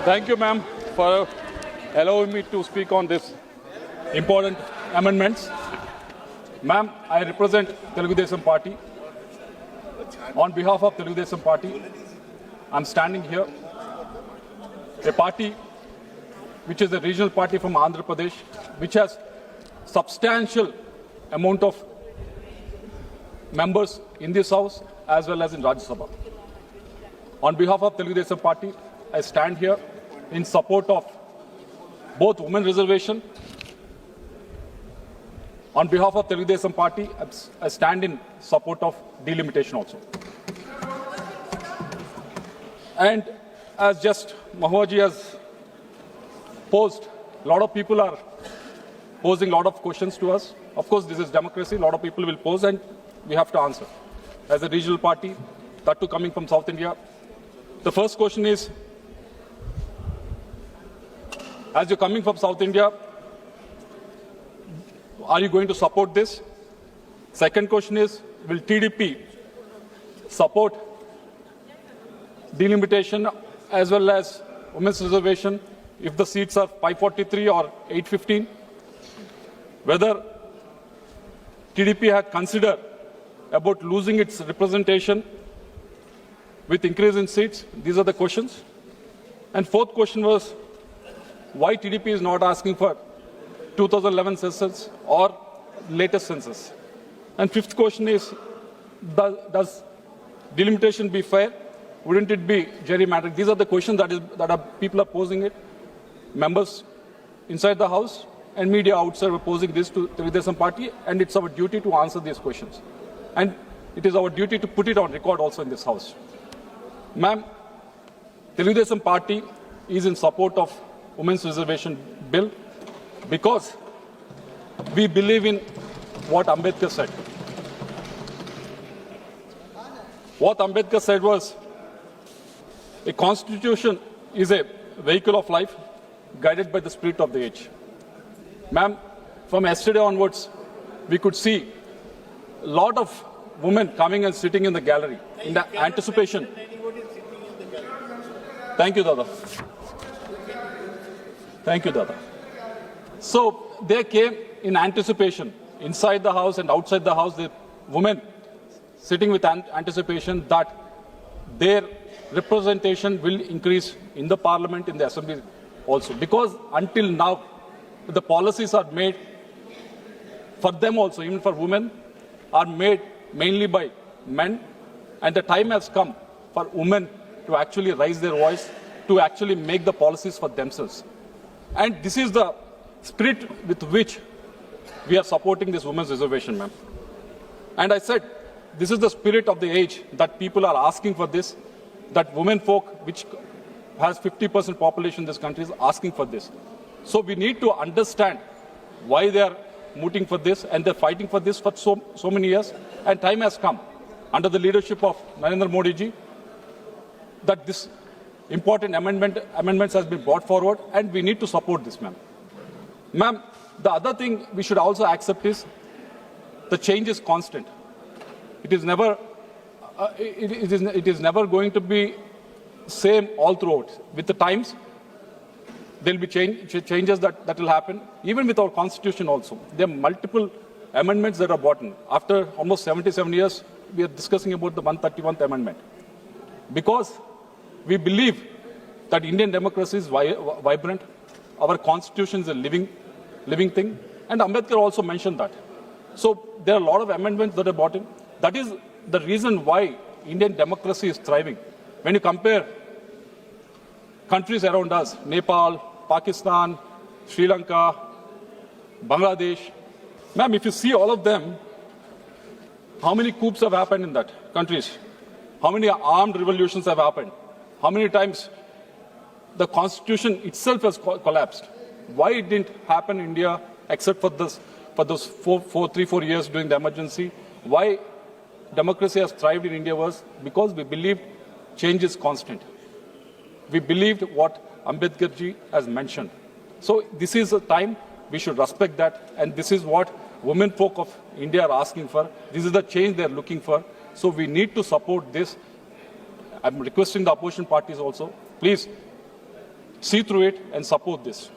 Thank you, ma'am, for allowing me to speak on this important amendments. Ma'am, I represent Telugu Desam Party. On behalf of Telugu Desam Party, I'm standing here. A party which is a regional party from Andhra Pradesh, which has substantial amount of members in this house as well as in Sabha. On behalf of Telugu Desam Party, I stand here in support of both women reservation. On behalf of Telugu Desam Party, I stand in support of delimitation also. And as just Mahoji has posed, a lot of people are posing a lot of questions to us. Of course, this is democracy. A lot of people will pose and we have to answer. As a regional party, that too coming from South India, the first question is, as you're coming from South India, are you going to support this? Second question is, will TDP support delimitation as well as women's reservation if the seats are 543 or 815? Whether TDP had considered about losing its representation with increase in seats? These are the questions. And fourth question was, why TDP is not asking for 2011 census or latest census? And fifth question is, does delimitation be fair? Wouldn't it be gerrymandering? These are the questions that people are posing it. Members inside the house and media outside are posing this to the Telugu Desam Party, and it's our duty to answer these questions. And it is our duty to put it on record also in this house. Ma'am, Telugu Desam Party is in support of Women's Reservation Bill because we believe in what Ambedkar said. What Ambedkar said was, a constitution is a vehicle of life guided by the spirit of the age. Ma'am, from yesterday onwards, we could see a lot of women coming and sitting in the gallery in the anticipation. Thank you, Dada. Thank you, Dada. So they came in anticipation, inside the house and outside the house, the women sitting with anticipation that their representation will increase in the parliament, in the assembly also. Because until now, the policies are made for them also, even for women, are made mainly by men. And the time has come for women to actually raise their voice, to actually make the policies for themselves. And this is the spirit with which we are supporting this women's reservation, ma'am. And I said, this is the spirit of the age that people are asking for this, that women folk, which has 50% population in this country, is asking for this. So we need to understand why they are mooting for this, and they're fighting for this for so many years. And time has come, under the leadership of Narendra Modi ji, that this important amendments has been brought forward, and we need to support this, ma'am. Ma'am, the other thing we should also accept is the change is constant. It is never, it is never going to be same all throughout. With the times, there will be changes that will happen. Even with our constitution also, there are multiple amendments that are brought in. After almost 77 years, we are discussing about the 131st amendment. Because we believe that Indian democracy is vibrant. Our constitution is a living thing. And Ambedkar also mentioned that. So there are a lot of amendments that are brought in. That is the reason why Indian democracy is thriving. When you compare countries around us, Nepal, Pakistan, Sri Lanka, Bangladesh, ma'am, if you see all of them, how many coups have happened in that countries? How many armed revolutions have happened? How many times the constitution itself has collapsed? Why it didn't happen in India except for those 3-4 years during the emergency? Why democracy has thrived in India was because we believed change is constant. We believed what Ambedkar ji has mentioned. So this is a time we should respect that, and this is what women folk of India are asking for. This is the change they are looking for. So we need to support this. I'm requesting the opposition parties also, please see through it and support this.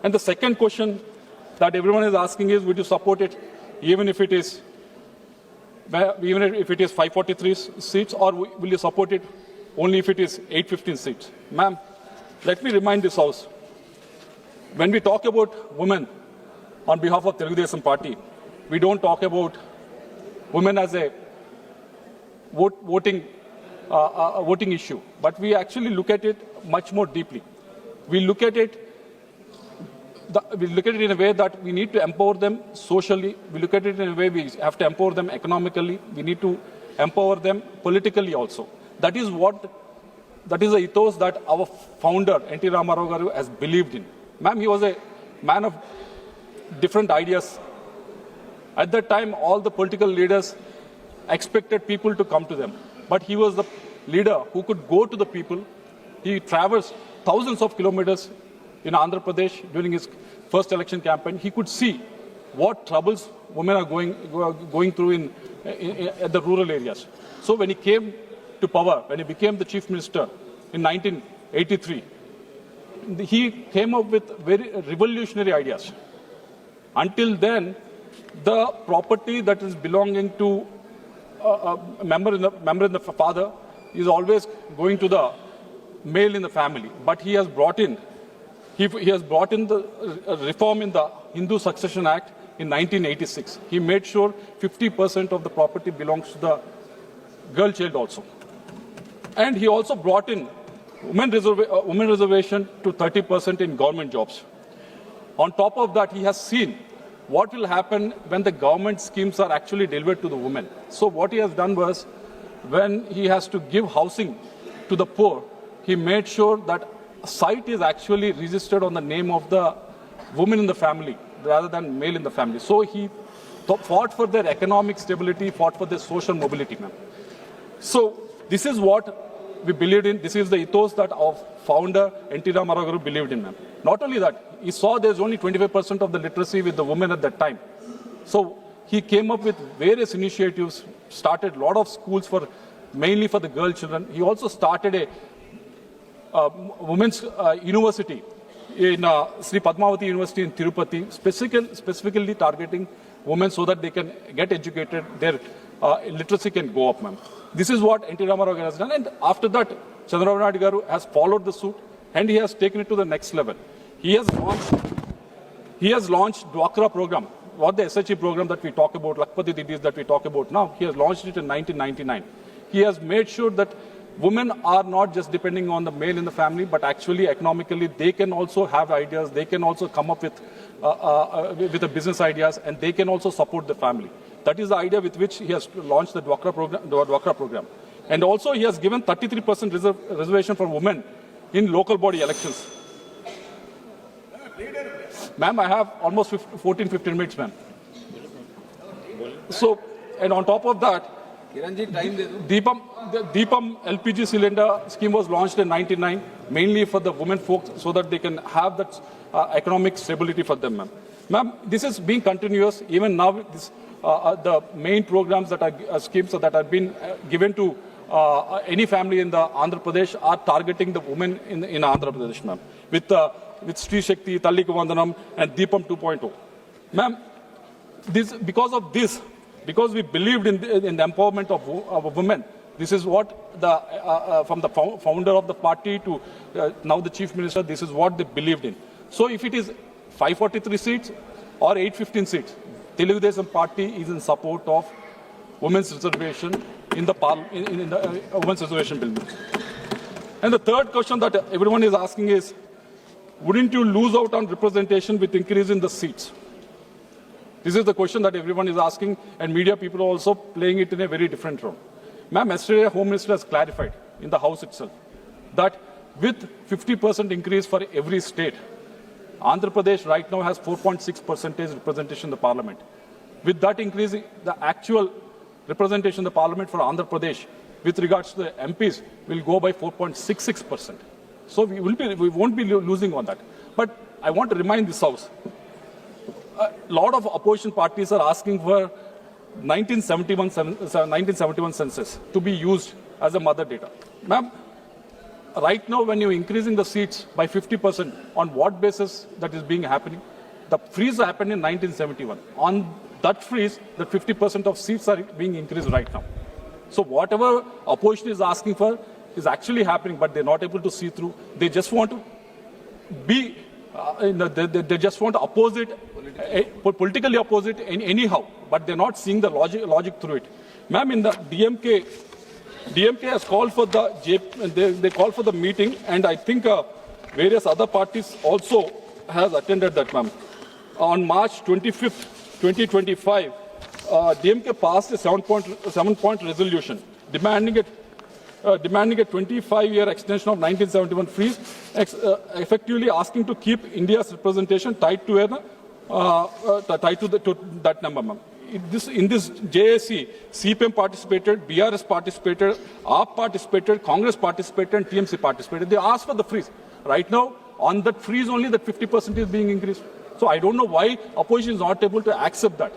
And the second question that everyone is asking is, would you support it even if it is 543 seats, or will you support it only if it is 815 seats? Ma'am, let me remind this House, when we talk about women on behalf of Telugu Desam Party, we don't talk about women as a voting issue, but we actually look at it much more deeply. We look at it in a way that we need to empower them socially. We look at it in a way we have to empower them economically. We need to empower them politically also. That is the ethos that our founder, N.T. Ramarao Garu, has believed in. Ma'am, he was a man of different ideas. At that time, all the political leaders expected people to come to them. But he was the leader who could go to the people. He traversed thousands of kilometers in Andhra Pradesh during his first election campaign. He could see what troubles women are going through at the rural areas. So when he came to power, when he became the chief minister in 1983, he came up with very revolutionary ideas. Until then, the property that is belonging to a member in the father is always going to the male in the family. But he has brought in the reform in the Hindu Succession Act in 1986. He made sure 50% of the property belongs to the girl child also. And he also brought in women reservation to 30% in government jobs. On top of that, he has seen what will happen when the government schemes are actually delivered to the women. So what he has done was, when he has to give housing to the poor, he made sure that site is actually registered on the name of the woman in the family rather than male in the family. So he fought for their economic stability, fought for their social mobility, ma'am. So this is what we believed in. This is the ethos that our founder, N.T. Ramarao Garu, believed in, ma'am. Not only that, he saw there's only 25% of the literacy with the women at that time. So he came up with various initiatives, started a lot of schools mainly for the girl children. He also started a women's university in Sri Padmavati University in Tirupati, specifically targeting women so that they can get educated, their literacy can go up, ma'am. This is what N.T. Ramarao Garu has done, and after that, Chandrababu Naidu Garu has followed the suit, and he has taken it to the next level. He has launched Dwakra program, what the SHE program that we talk about, Lakpati Didis that we talk about now. He has launched it in 1999. He has made sure that women are not just depending on the male in the family, but actually economically they can also have ideas, they can also come up with the business ideas, and they can also support the family. That is the idea with which he has launched the Dwakra program. And also he has given 33% reservation for women in local body elections. Ma'am, I have almost 15 minutes, ma'am. So, and on top of that, Deepam LPG cylinder scheme was launched in 1999, mainly for the women folks, so that they can have that economic stability for them, ma'am. Ma'am, this is being continuous. Even now, the main programs that are schemes that have been given to any family in the Andhra Pradesh are targeting the women in Andhra Pradesh, ma'am, with Sri Shakti, Talliku Vandanam, and Deepam 2.0. Ma'am, because we believed in the empowerment of women, this is what from the founder of the party to now the chief minister, this is what they believed in. So if it is 543 seats or 815 seats, Telugu Desam Party is in support of women's reservation in the women's reservation bill. And the third question that everyone is asking is, wouldn't you lose out on representation with increase in the seats? This is the question that everyone is asking, and media people are also playing it in a very different role. Ma'am, yesterday Home Minister has clarified in the House itself that with 50% increase for every state, Andhra Pradesh right now has 4.6% representation in the parliament. With that increase, the actual representation in the parliament for Andhra Pradesh with regards to the MPs will go by 4.66%. So we won't be losing on that. But I want to remind this House, a lot of opposition parties are asking for 1971 census to be used as a mother data. Ma'am, right now when you're increasing the seats by 50%, on what basis that is being happening? The freeze happened in 1971. On that freeze, the 50% of seats are being increased right now. So whatever opposition is asking for is actually happening, but they're not able to see through. They just want to be, they just want to oppose it, politically oppose it anyhow, but they're not seeing the logic through it. Ma'am, in the DMK has called for they called for the meeting, and I think various other parties also has attended that, ma'am. On March 25th, 2025, DMK passed a seven-point resolution demanding a 25-year extension of 1971 freeze, effectively asking to keep India's representation tied to that number, ma'am. In this JAC, CPM participated, BRS participated, AAP participated, Congress participated, and TMC participated. They asked for the freeze. Right now, on that freeze only, that 50% is being increased. So I don't know why opposition is not able to accept that.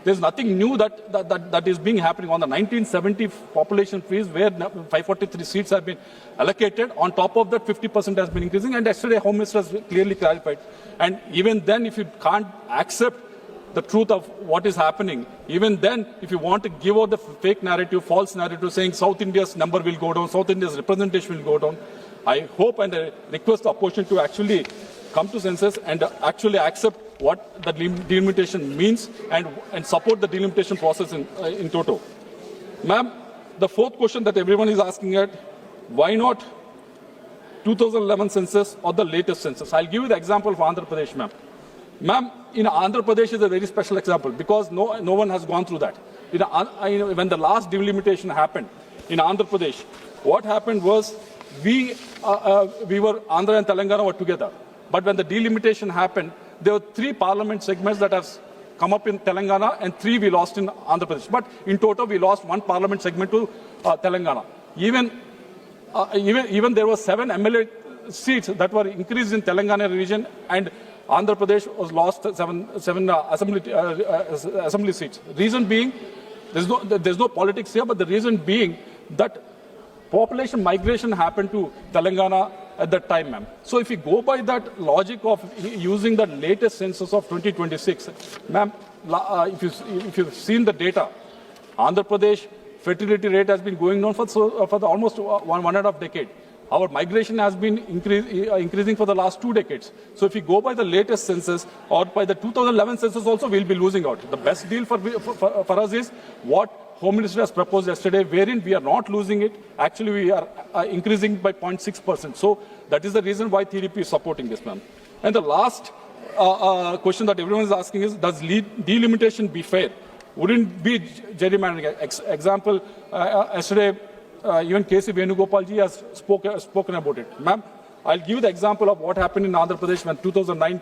There's nothing new that is being happening on the 1970 population freeze, where 543 seats have been allocated. On top of that, 50% has been increasing, and yesterday Home Minister has clearly clarified. And even then, if you can't accept the truth of what is happening, even then, if you want to give out the fake narrative, false narrative, saying South India's number will go down, South India's representation will go down, I hope and I request the opposition to actually come to census and actually accept what the delimitation means and support the delimitation process in total. Ma'am, the fourth question that everyone is asking at, why not 2011 census or the latest census? I'll give you the example of Andhra Pradesh, ma'am. Ma'am, in Andhra Pradesh is a very special example because no one has gone through that. When the last delimitation happened in Andhra Pradesh, what happened was we were, Andhra and Telangana were together. But when the delimitation happened, there were 3 parliament segments that have come up in Telangana and 3 we lost in Andhra Pradesh. But in total, we lost 1 parliament segment to Telangana. Even there were 7 MLA seats that were increased in Telangana region, and Andhra Pradesh was lost 7 assembly seats. Reason being, there's no politics here, but the reason being that population migration happened to Telangana at that time, ma'am. So if you go by that logic of using the latest census of 2026, ma'am, if you've seen the data, Andhra Pradesh fertility rate has been going down for almost one and a half decade. Our migration has been increasing for the last 2 decades. So if you go by the latest census or by the 2011 census also, we'll be losing out. The best deal for us is what Home Minister has proposed yesterday, wherein we are not losing it. Actually, we are increasing by 0.6%. So that is the reason why TDP is supporting this, ma'am. And the last question that everyone is asking is, does delimitation be fair? Wouldn't be gerrymandering? Example, yesterday, even K.C. Venugopalji has spoken about it. Ma'am, I'll give the example of what happened in Andhra Pradesh when 2009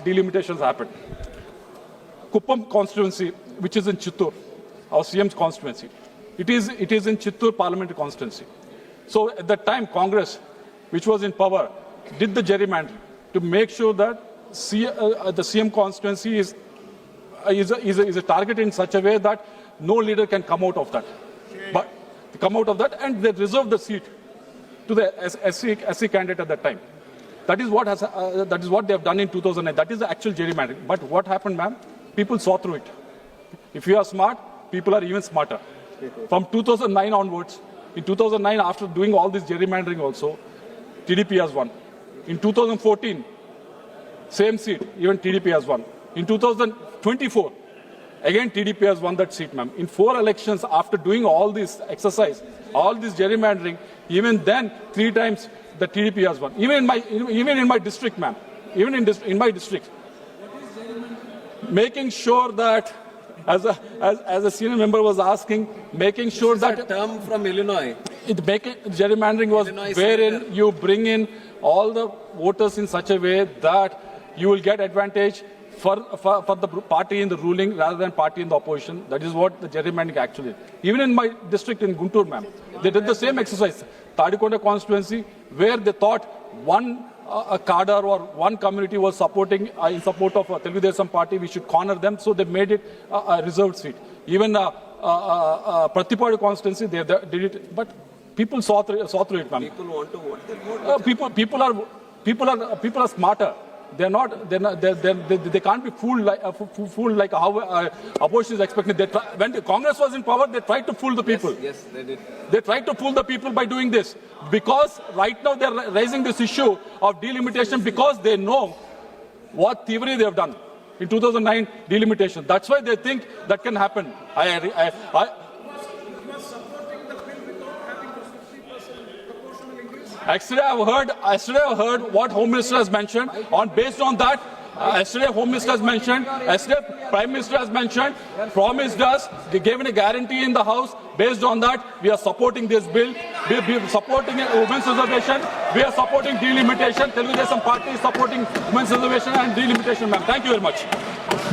delimitations happened. Kuppam constituency, which is in Chittoor, our CM's constituency. It is in Chittoor parliamentary constituency. So at that time, Congress, which was in power, did the gerrymandering to make sure that the CM constituency is a target in such a way that no leader can come out of that. But and they reserved the seat to the SC candidate at that time. That is what they have done in 2009. That is the actual gerrymandering. But what happened, ma'am? People saw through it. If you are smart, people are even smarter. From 2009 onwards, in 2009, after doing all this gerrymandering also, TDP has won. In 2014, same seat, even TDP has won. In 2024, again TDP has won that seat, ma'am. In 4 elections, after doing all this exercise, all this gerrymandering, even then 3 times the TDP has won. Even in my district, ma'am. Even in my district. What is gerrymandering? Making sure that, as a senior member was asking, making sure this is that a term from Illinois. Gerrymandering was Illinois wherein Senator. you bring in all the voters in such a way that you will get advantage for the party in the ruling rather than party in the opposition. That is what the gerrymandering actually is. Even in my district in Guntur, ma'am, they did the same exercise. Tadikonda constituency, where they thought one cadre or one community was supporting in support of Telugu Desam party, we should corner them, so they made it a reserved seat. Even Pratipadu constituency, they did it, but People saw through it, ma'am. People want to vote. They vote. People are smarter. They can't be fooled like how opposition is expecting. When the Congress was in power, they tried to fool the people. Yes, they did. They tried to fool the people by doing this. Because right now they're raising this issue of delimitation because they know what thievery they have done in 2009 delimitation. That's why they think that can happen. Yesterday I've heard what Home Minister has mentioned. Based on that, yesterday Home Minister has mentioned, yesterday Prime Minister has mentioned, promised us, they gave a guarantee in the House. Based on that, we are supporting this bill. We are supporting a women's reservation. We are supporting delimitation. Telugu Desam Party is supporting women's reservation and delimitation, ma'am. Thank you very much.